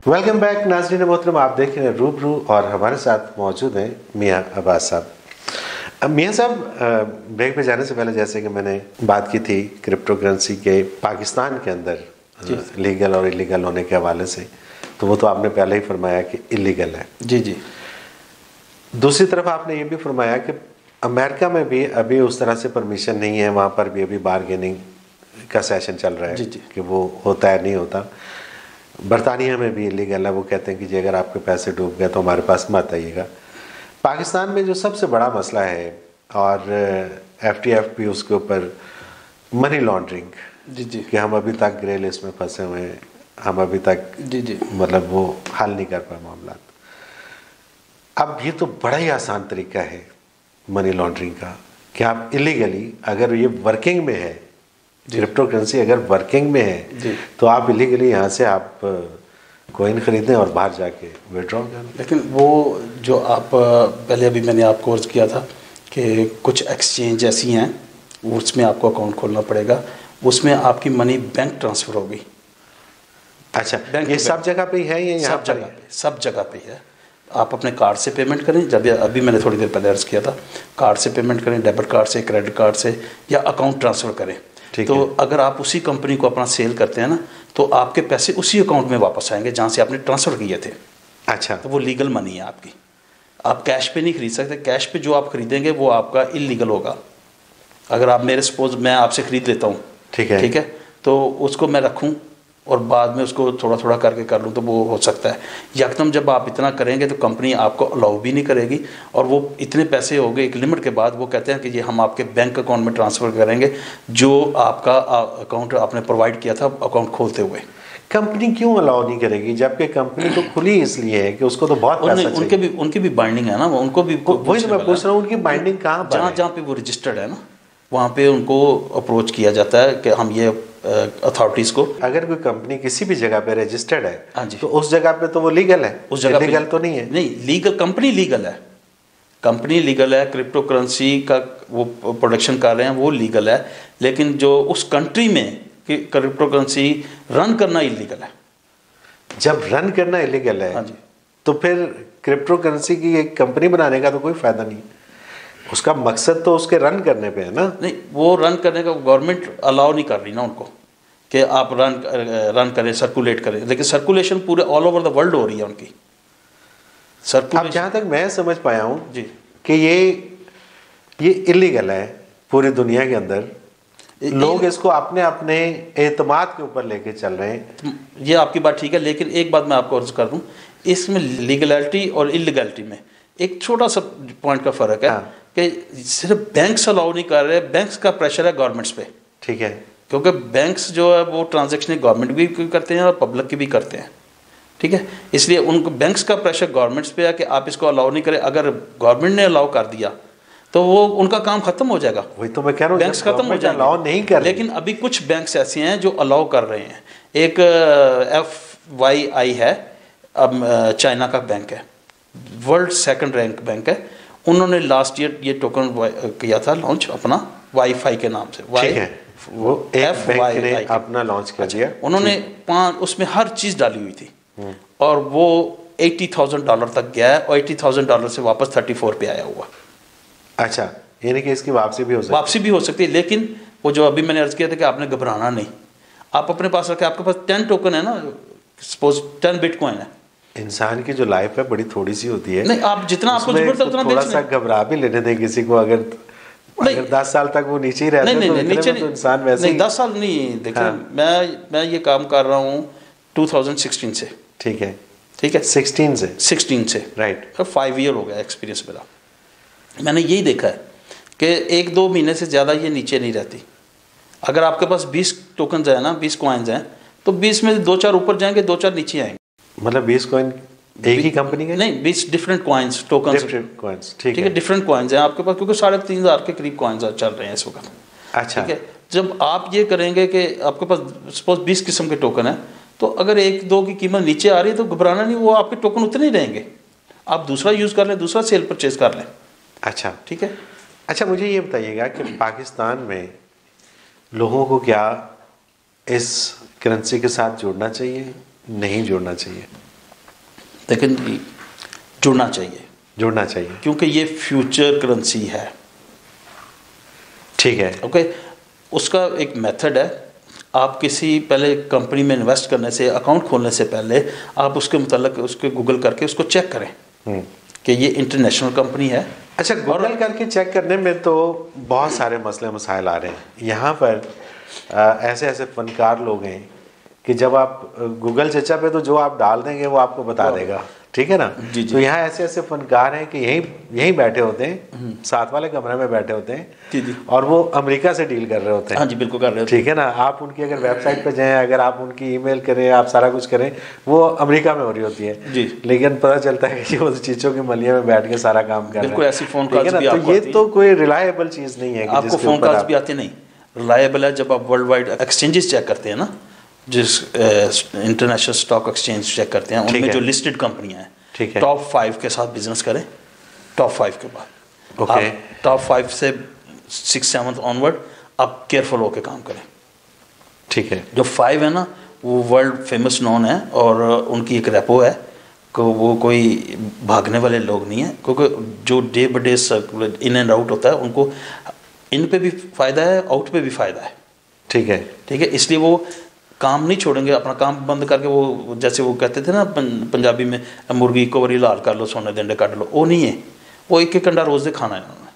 Welcome back नाज़रीन मोहतरम, आप देख रहे हैं रूबरू और हमारे साथ मौजूद हैं मियां अब्बास साहब। अब मियां साहब, ब्रेक पे जाने से पहले जैसे कि मैंने बात की थी क्रिप्टो करेंसी के पाकिस्तान के अंदर लीगल और इलीगल होने के हवाले से, तो वो तो आपने पहले ही फरमाया कि इलीगल है। जी जी। दूसरी तरफ आपने ये भी फरमाया कि अमेरिका में भी अभी उस तरह से परमिशन नहीं है, वहाँ पर भी अभी बारगेनिंग का सेशन चल रहा है जी जी। कि वो होता है नहीं होता। बरतानिया में भी इलीगल है, वो कहते हैं कि जी अगर आपके पैसे डूब गए तो हमारे पास मत आइएगा। पाकिस्तान में जो सबसे बड़ा मसला है और FTF भी उसके ऊपर मनी लॉन्ड्रिंग, जी जी, कि हम अभी तक ग्रे लिस्ट में फंसे हुए हैं, हम अभी तक जी जी, मतलब वो हल नहीं कर पाए मामला। अब ये तो बड़ा ही आसान तरीका है मनी लॉन्ड्रिंग का कि आप इलीगली, अगर ये वर्किंग में है, क्रिप्टो करेंसी अगर वर्किंग में है तो आप इलीगली यहाँ से आप कॉइन खरीदें और बाहर जाके विड्रॉ करें। लेकिन वो जो आप पहले अभी मैंने आपको अर्ज किया था कि कुछ एक्सचेंज ऐसी हैं उसमें आपको अकाउंट खोलना पड़ेगा, उसमें आपकी मनी बैंक ट्रांसफ़र होगी। अच्छा, ये सब जगह पे ही है? ये यहाँ सब जगह पे है। आप अपने कार्ड से पेमेंट करें, जब अभी मैंने थोड़ी देर पहले अर्ज किया था, कार्ड से पेमेंट करें, डेबिट कार्ड से, क्रेडिट कार्ड से, या अकाउंट ट्रांसफ़र करें। तो अगर आप उसी कंपनी को अपना सेल करते हैं ना, तो आपके पैसे उसी अकाउंट में वापस आएंगे जहाँ से आपने ट्रांसफ़र किए थे। अच्छा, तो वो लीगल मनी है आपकी। आप कैश पे नहीं खरीद सकते, कैश पे जो आप खरीदेंगे वो आपका इलीगल होगा। अगर आप मेरे सपोज मैं आपसे खरीद लेता हूँ, ठीक है, तो उसको मैं रखूँ और बाद में उसको थोड़ा थोड़ा करके कर लूँ तो वो हो सकता है। यकदम जब आप इतना करेंगे तो कंपनी आपको अलाउ भी नहीं करेगी, और वो इतने पैसे हो गए एक लिमिट के बाद वो कहते हैं कि ये हम आपके बैंक अकाउंट में ट्रांसफ़र करेंगे जो आपका अकाउंट आपने प्रोवाइड किया था अकाउंट खोलते हुए। कंपनी क्यों अलाउ नहीं करेगी, जबकि कंपनी तो खुली इसलिए है कि उसको तो बहुत पैसा चाहिए। उनकी भी बाइंडिंग है ना, उनको भी वही तो मैं पूछ रहा हूँ, उनकी बाइंडिंग कहाँ पर है? जहाँ पे वो रजिस्टर्ड है ना, वहाँ पे उनको अप्रोच किया जाता है कि हम ये अथॉरिटीज़ को। अगर कोई कंपनी किसी भी जगह पे रजिस्टर्ड है, हाँ जी, तो उस जगह पे तो वो लीगल है, उस जगह लीगल तो नहीं है। नहीं, लीगल कंपनी लीगल है, कंपनी लीगल है, क्रिप्टो करेंसी का वो प्रोडक्शन कर रहे हैं वो लीगल है, लेकिन जो उस कंट्री में कि क्रिप्टो करेंसी रन करना इलीगल है। जब रन करना इलीगल है, हाँ जी, तो फिर क्रिप्टो करेंसी की एक कंपनी बनाने का तो कोई फायदा नहीं। उसका मकसद तो उसके रन करने पे है ना। नहीं, वो रन करने का गवर्नमेंट अलाउ नहीं कर रही ना उनको कि आप रन करें, सर्कुलेट करें, लेकिन सर्कुलेशन पूरे ऑल ओवर द वर्ल्ड हो रही है उनकी सर्कुलेशन। अब जहाँ तक मैं समझ पाया हूँ जी कि ये इलीगल है पूरी दुनिया के अंदर, लोग इसको अपने अपने एतमाद के ऊपर लेके चल रहे हैं। ये आपकी बात ठीक है, लेकिन एक बात मैं आपको अर्ज कर दूं, इसमें लीगलिटी और इलीगलिटी में एक छोटा सा पॉइंट का फ़र्क है। हाँ। कि सिर्फ बैंक्स अलाउ नहीं कर रहे, बैंक्स का प्रेशर है गवर्नमेंट्स पे। ठीक है, क्योंकि बैंक्स जो है वो ट्रांजैक्शन गवर्नमेंट भी करते हैं और पब्लिक की भी करते हैं, ठीक है, इसलिए उनको बैंक्स का प्रेशर गवर्नमेंट्स पे है कि आप इसको अलाउ नहीं करें। अगर गवर्नमेंट ने अलाउ कर दिया तो वो उनका काम खत्म हो जाएगा। वही तो मैं कह रहा हूँ, बैंक्स खत्म हो जाएंगे, अलाउ नहीं कर। लेकिन अभी कुछ बैंक्स ऐसे हैं जो अलाउ कर रहे हैं। एक FYI है, अब चाइना का बैंक है, वर्ल्ड सेकंड रैंक बैंक है। उन्होंने लास्ट ईयर ये टोकन किया था लॉन्च अपना वाईफाई के नाम से। ठीक है, वो एक बैंक ने अपना लॉन्च कर दिया। उन्होंने उसमें हर चीज़ डाली हुई थी और वो $80,000 तक गया है और $80,000 से वापस 34 पे आया हुआ। अच्छा, यानी कि इसकी वापसी भी हो सकती है। लेकिन वो जो अभी मैंने अर्ज किया था कि आपने घबराना नहीं, आप अपने पास रखें। आपके पास 10 टोकन है ना, सपोज 10 बिटकॉइन है। इंसान की जो लाइफ है बड़ी थोड़ी सी होती है। नहीं, आप जितना आपको जरूरत है उतना थोड़ा सा घबरा भी लेने दें किसी को। अगर 10 साल तक वो नीचे ही रहता है तो नीचे तो इंसान वैसे नहीं। 10 साल नहीं, देखिए मैं ये काम कर रहा हूँ 2016 से। ठीक है, 16 से राइट, 5 ईयर हो गया एक्सपीरियंस मेरा। मैंने यही देखा है कि 1-2 महीने से ज़्यादा ये नीचे नहीं रहती। अगर आपके पास 20 टोकन है ना, 20 कॉइन्स हैं, तो 20 में 2-4 ऊपर जाएंगे, 2-4 नीचे आएंगे। मतलब 20 कॉइन एक ही कंपनी के? नहीं, 20 डिफरेंट कॉइन्स, टोकन्स, ठीक है, डिफरेंट कॉइन्स हैं आपके पास, क्योंकि 3,500 के करीब कॉइन्स चल रहे हैं इस वक्त। अच्छा, ठीक है। जब आप ये करेंगे कि आपके पास सपोज 20 किस्म के टोकन है, तो अगर 1-2 की कीमत नीचे आ रही है तो घबराना नहीं, वो आपके टोकन उतने ही रहेंगे। आप दूसरा यूज़ कर लें, दूसरा सेल परचेज कर लें। अच्छा, ठीक है। अच्छा, मुझे ये बताइएगा कि पाकिस्तान में लोगों को क्या इस करेंसी के साथ जुड़ना चाहिए, नहीं जुड़ना चाहिए? लेकिन जुड़ना चाहिए क्योंकि ये फ्यूचर करेंसी है। ठीक है, ओके। उसका एक मेथड है, आप किसी पहले कंपनी में इन्वेस्ट करने से, अकाउंट खोलने से पहले आप उसके मुताल्लिक उसके गूगल करके उसको चेक करें कि ये इंटरनेशनल कंपनी है। अच्छा, गूगल करके चेक करने में तो बहुत सारे मसले मसाइल आ रहे हैं यहाँ पर। ऐसे ऐसे फनकार लोग हैं कि जब आप गूगल चर्चा पे तो जो आप डाल देंगे वो आपको बता देगा, ठीक है ना। जी जी। तो यहाँ ऐसे ऐसे फनकार हैं कि यहीं बैठे होते हैं, साथ वाले कमरे में बैठे होते हैं जी जी, और वो अमेरिका से डील कर रहे होते हैं। हाँ जी, बिल्कुल कर रहे होते हैं। ठीक है ना। आप उनकी अगर वेबसाइट पे जाएं, अगर आप उनकी ईमेल करें, आप सारा कुछ करें, वो अमेरिका में हो रही होती है जी, लेकिन पता चलता है कि वो चीज़ों की मलिया में बैठ के सारा काम कर रहे हैं। बिल्कुल ऐसी फोन कॉल्स भी तो ये तो कोई रिलायबल चीज़ नहीं है कि आपको फोन कॉल्स भी आती नहीं। रिलायबल है जब आप वर्ल्ड वाइड एक्सचेंजेस चेक करते हैं ना, जिस इंटरनेशनल स्टॉक एक्सचेंज चेक करते हैं, उनमें जो लिस्टेड कंपनियां हैं, ठीक है, टॉप 5 के साथ बिजनेस करें। टॉप 5 के बाद ओके, टॉप 5 से 6-7 ऑनवर्ड आप केयरफुल होकर काम करें। ठीक है। जो 5 है ना, वो वर्ल्ड फेमस नोन है और उनकी एक रेपो है कि वो कोई भागने वाले लोग नहीं है, क्योंकि जो day by day in and out होता है उनको इन पे भी फ़ायदा है, आउट पे भी फ़ायदा है। ठीक है, ठीक है, इसलिए वो काम नहीं छोड़ेंगे, अपना काम बंद करके वो जैसे वो कहते थे ना पंजाबी में, मुर्गी को वरी लाल कर लो सोने दे अंडे काट लो, वो नहीं है। वो एक एक अंडा रोज़ दे खाना है उन्होंने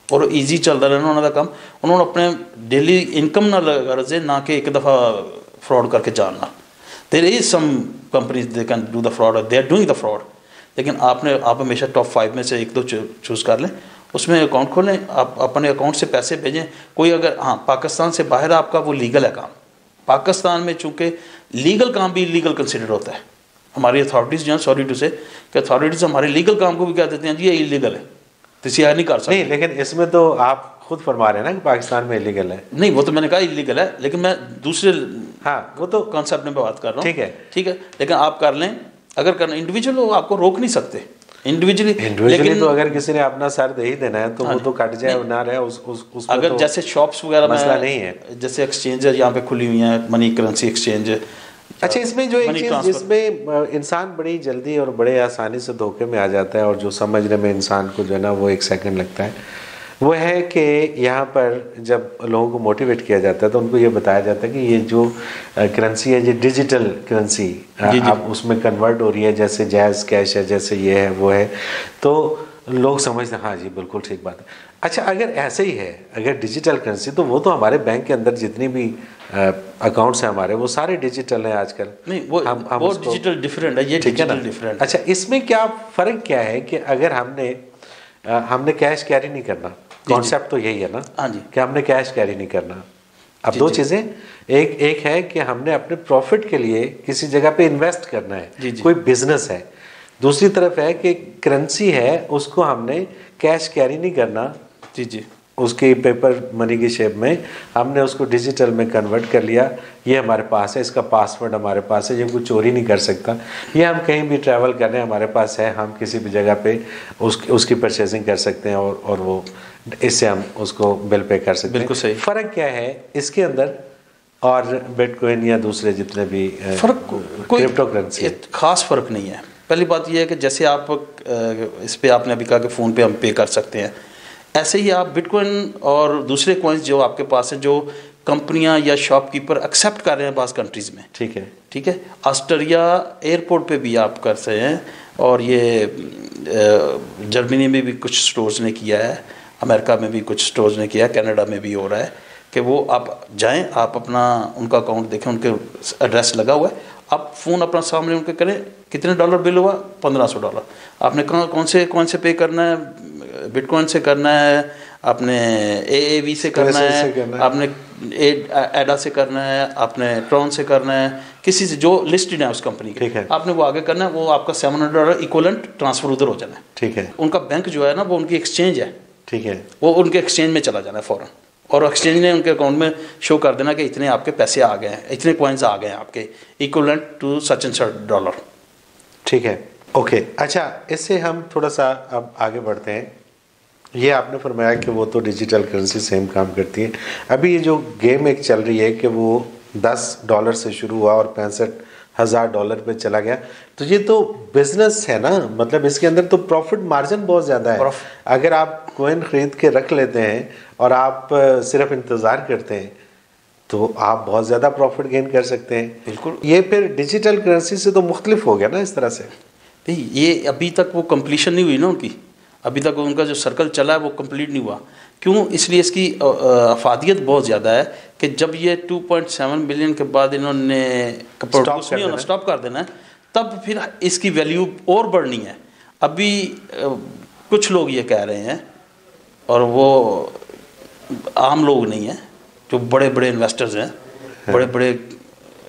और ईजी चलता रहना उन्होंने काम। उन्होंने अपने डेली इनकम ना लगे ना कि एक दफ़ा फ्रॉड करके जानना। There is some companies they can do the fraud, they are doing the fraud, लेकिन आप हमेशा टॉप 5 में से 1-2 चूज़ कर लें, उसमें अकाउंट खोलें, आप अपने अकाउंट से पैसे भेजें। कोई अगर हाँ पाकिस्तान से बाहर आपका वो लीगल है काम, पाकिस्तान में चूँकि लीगल काम भी इलीगल कंसिडर होता है। हमारी अथॉरिटीज़ जो हैं, सॉरी टू से कि अथॉरिटीज़ हमारे लीगल काम को भी कह देते हैं जी ये इलीगल है, तो इसे नहीं कर सकते। नहीं, लेकिन इसमें तो आप खुद फरमा रहे हैं ना कि पाकिस्तान में इलीगल है। नहीं, वो तो मैंने कहा इलीगल है, लेकिन मैं दूसरे हाँ वो तो कॉन्सेप्ट में बात कर रहा हूँ। ठीक है, ठीक है, लेकिन आप कर लें, अगर करना इंडिविजुअल हो आपको रोक नहीं सकते इंडिविजुअली। लेकिन तो अगर किसी ने अपना सर दे ही देना है तो वो तो कट जाए ना रहे उस अगर तो जैसे शॉप्स वगैरह मसला नहीं है, जैसे एक्सचेंज यहाँ पे खुली हुई हैं, मनी करेंसी एक्सचेंज। अच्छा, इसमें जो एक चीज़ जिसमें इंसान बड़ी जल्दी और बड़े आसानी से धोखे में आ जाता है और जो समझने में इंसान को जो है ना वो 1 सेकंड लगता है, वो है कि यहाँ पर जब लोगों को मोटिवेट किया जाता है तो उनको ये बताया जाता है कि ये जो करेंसी है, ये डिजिटल करेंसी अब उसमें कन्वर्ट हो रही है, जैसे जैज़ कैश है, जैसे ये है वो है, तो लोग समझते हैं हाँ जी बिल्कुल ठीक बात है। अच्छा, अगर ऐसे ही है, अगर डिजिटल करेंसी, तो वो तो हमारे बैंक के अंदर जितनी भी अकाउंट्स हैं हमारे, वो सारे डिजिटल हैं आजकल। नहीं, वो वो डिजिटल डिफरेंट है, ये डिजिटल डिफरेंट। अच्छा, इसमें क्या फ़र्क क्या है कि अगर हमने कैश कैरी नहीं करना, कॉन्सेप्ट तो यही है ना। हाँ जी, कि हमने कैश कैरी नहीं करना। अब दो चीज़ें, एक है कि हमने अपने प्रॉफिट के लिए किसी जगह पे इन्वेस्ट करना है, जी जी, कोई बिजनेस है। दूसरी तरफ है कि करेंसी है, उसको हमने कैश कैरी नहीं करना, जी जी, उसकी पेपर मनी की शेप में हमने उसको डिजिटल में कन्वर्ट कर लिया। ये हमारे पास है, इसका पासवर्ड हमारे पास है, ये कोई चोरी नहीं कर सकता। ये हम कहीं भी ट्रैवल कर रहे हैं, हमारे पास है, हम किसी भी जगह पे उसकी परचेजिंग कर सकते हैं और वो इससे हम उसको बिल पे कर सकते हैं। बिल्कुल सही। फ़र्क क्या है इसके अंदर और बिटकॉइन या दूसरे जितने भी फ़र्क क्रिप्टो करेंसी? खास फ़र्क नहीं है। पहली बात यह है कि जैसे आप इस पर आपने अभी कहा कि फ़ोन पे हम पे कर सकते हैं, ऐसे ही आप बिटकॉइन और दूसरे कॉइन्स जो आपके पास है, जो कंपनियां या शॉपकीपर एक्सेप्ट कर रहे हैं बाज़ कंट्रीज़ में, ठीक है, ठीक है, ऑस्ट्रेलिया एयरपोर्ट पे भी आप कर सकते हैं, और ये जर्मनी में भी कुछ स्टोर्स ने किया है, अमेरिका में भी कुछ स्टोर्स ने किया है, कनाडा में भी हो रहा है कि वो आप जाएं, आप अपना उनका अकाउंट देखें, उनके एड्रेस लगा हुआ है, आप फ़ोन अपना सामने उनके करें, कितने डॉलर बिल हुआ, $1500। आपने कौन से पे करना है, बिटकॉइन से करना है, आपने AAV से करना है, आपने एडा से करना है, आपने ट्रॉन से करना है, किसी से जो लिस्टेड है उस कंपनी के, आपने वो आगे करना है, वो आपका $700 इक्वलेंट ट्रांसफ़र उधर हो जाना है। ठीक है, उनका बैंक जो है ना वो उनकी एक्सचेंज है, ठीक है, वो उनके एक्सचेंज में चला जाना है फ़ौरन, और एक्सचेंज ने उनके अकाउंट में शो कर देना कि इतने आपके पैसे आ गए हैं, इतने कॉइन्स आ गए हैं आपके, equivalent to such and such dollar. ठीक है, ओके। अच्छा, इससे हम थोड़ा सा अब आगे बढ़ते हैं। ये आपने फरमाया कि वो तो डिजिटल करेंसी सेम काम करती है। अभी ये जो गेम एक चल रही है कि वो $10 से शुरू हुआ और $65,000 पे चला गया। तो ये तो बिजनेस है ना, मतलब इसके अंदर तो प्रॉफिट मार्जिन बहुत ज़्यादा है। अगर आप कॉइन खरीद के रख लेते हैं और आप सिर्फ इंतज़ार करते हैं तो आप बहुत ज़्यादा प्रॉफिट गेन कर सकते हैं। बिल्कुल। ये फिर डिजिटल करेंसी से तो मुख्तलिफ हो गया ना इस तरह से। नहीं, ये अभी तक वो कंप्लीशन नहीं हुई ना उनकी, अभी तक उनका जो सर्कल चला है वो कंप्लीट नहीं हुआ। क्यों? इसलिए इसकी अफादियत बहुत ज़्यादा है कि जब ये 2.7 बिलियन के बाद इन्होंने प्रोड्यूस नहीं होना स्टॉप कर देना है, तब फिर इसकी वैल्यू और बढ़नी है। अभी कुछ लोग ये कह रहे हैं, और वो आम लोग नहीं हैं, जो बड़े बड़े इन्वेस्टर्स हैं, बड़े बड़े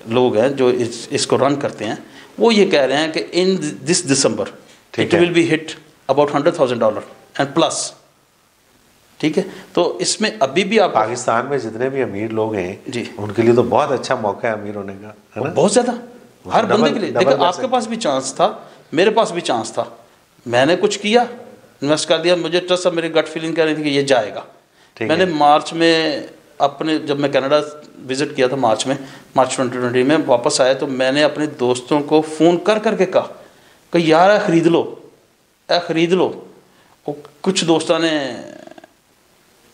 लोग हैं जो इसको रन करते हैं, वो ये कह रहे हैं कि in this December it will be hit about $100,000 and plus. ठीक है, तो इसमें अभी भी आप पाकिस्तान में जितने भी अमीर लोग हैं जी, उनके लिए तो बहुत अच्छा मौका है अमीर होने का, है ना? बहुत ज़्यादा, हर बंदे के लिए। देखो, आपके पास भी चांस था, मेरे पास भी चांस था, मैंने कुछ किया, इन्वेस्ट कर दिया, मुझे ट्रस्ट, मेरी गट फीलिंग कह रही थी कि ये जाएगा। मैंने मार्च में अपने, जब मैं कनाडा विज़िट किया था मार्च 2020 में वापस आया, तो मैंने अपने दोस्तों को फ़ोन कर करके कहा कि यार ख़रीद लो, ख़रीद लो। कुछ दोस्तों ने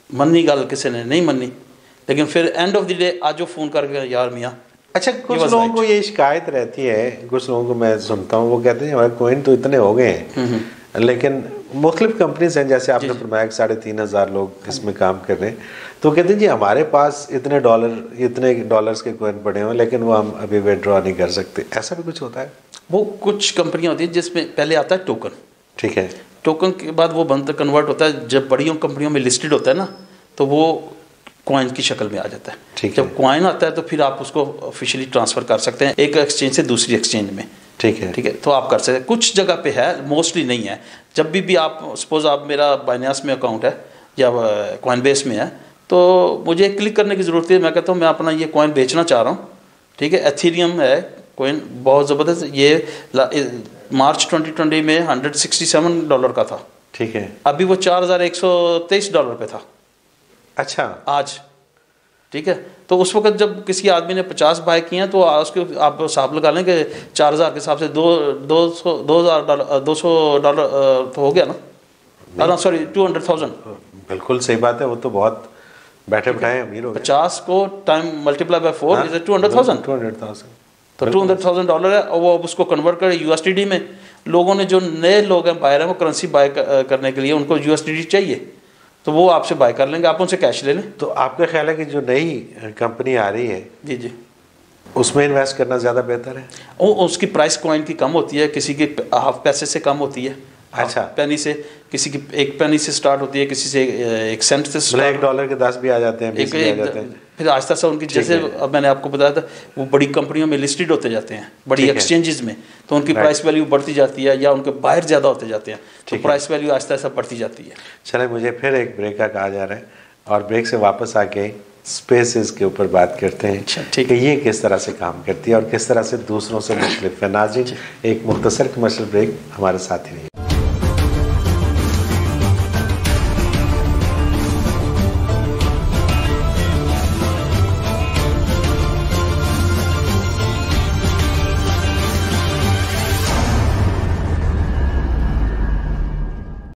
मन्नी गल, किसी ने नहीं मन्नी, लेकिन फिर एंड ऑफ द डे आज वो फ़ोन करके यार मियाँ। अच्छा, कुछ लोगों को ये शिकायत रहती है, कुछ लोगों को मैं सुनता हूँ, वो कहते हैं हमारे कॉइन तो इतने हो गए हैं, लेकिन मुख्तलिफ कंपनीज हैं, जैसे आपने फरमाया 3,500 लोग इसमें काम कर रहे हैं, तो कहते हैं जी हमारे पास इतने डॉलर्स के कॉइन पड़े हुए, लेकिन वो हम अभी विड्रॉ नहीं कर सकते। ऐसा भी कुछ होता है? वो कुछ कंपनियां होती हैं जिसमें पहले आता है टोकन। ठीक है, टोकन के बाद वो बंद कन्वर्ट होता है, जब बड़ी कंपनियों में लिस्टेड होता है ना, तो वो कॉइन की शक्ल में आ जाता है। जब कॉइन आता है तो फिर आप उसको ऑफिशियली ट्रांसफ़र कर सकते हैं एक एक्सचेंज से दूसरी एक्सचेंज में। ठीक है, तो आप कर सकते हैं। कुछ जगह पे है, मोस्टली नहीं है। जब भी आप सपोज आप मेरा बाइनांस में अकाउंट है या कॉइन बेस में है, तो मुझे क्लिक करने की ज़रूरत है। मैं कहता हूँ मैं अपना ये कॉइन बेचना चाह रहा हूँ, ठीक है, एथेरियम है कॉइन, बहुत ज़बरदस्त। ये मार्च 2020 में $167 का था। ठीक है, अभी वो $4,123 पे था। अच्छा, आज। ठीक है, तो उस वक्त जब किसी आदमी ने 50 बाय किए हैं, तो उसके आप हिसाब लगा लें कि 4,000 के हिसाब से $200 तो हो गया ना, सॉरी 200,000। बिल्कुल सही बात है, वो तो बहुत बैठे बैठाए अमीर हो गए। 50 को टाइम मल्टीप्लाई बाय 4 इज 200,000। तो $200,000 है, और वो अब उसको कन्वर्ट करें USDT में। लोगों ने, जो नए लोग हैं बायर हैं, वो करेंसी बाय करने के लिए उनको USDT चाहिए, तो वो आपसे बाय कर लेंगे, आप उनसे कैश ले लें। तो आपका ख्याल है कि जो नई कंपनी आ रही है, जी, उसमें इन्वेस्ट करना ज़्यादा बेहतर है? उसकी प्राइस कॉइन की कम होती है, किसी की ½ पैसे से कम होती है, अच्छा, पेनी से, किसी की 1 पेनी से स्टार्ट होती है, किसी से 1 सेंट से स्टार्ट। $1 के 10 भी आ जाते हैं, 20 भी आ जाते हैं। फिर आहिस्ता से उनकी, जैसे अब मैंने आपको बताया था, वो बड़ी कंपनियों में लिस्टेड होते जाते हैं, बड़ी एक्सचेंजेस में, तो उनकी प्राइस वैल्यू बढ़ती जाती है, या उनके बाहर ज़्यादा होते जाते हैं, तो प्राइस वैल्यू आहिस्ता आहिस्ता बढ़ती जाती है। चले, मुझे फिर एक ब्रेक का कहा जा रहा है, और ब्रेक से वापस आके स्पेसेस के ऊपर बात करते हैं, ठीक है, ये किस तरह से काम करती है और किस तरह से दूसरों से मुख्तलिफ है। नाज़रीन, एक मुख्तसर कमर्शियल ब्रेक, हमारे साथ ही रहिए।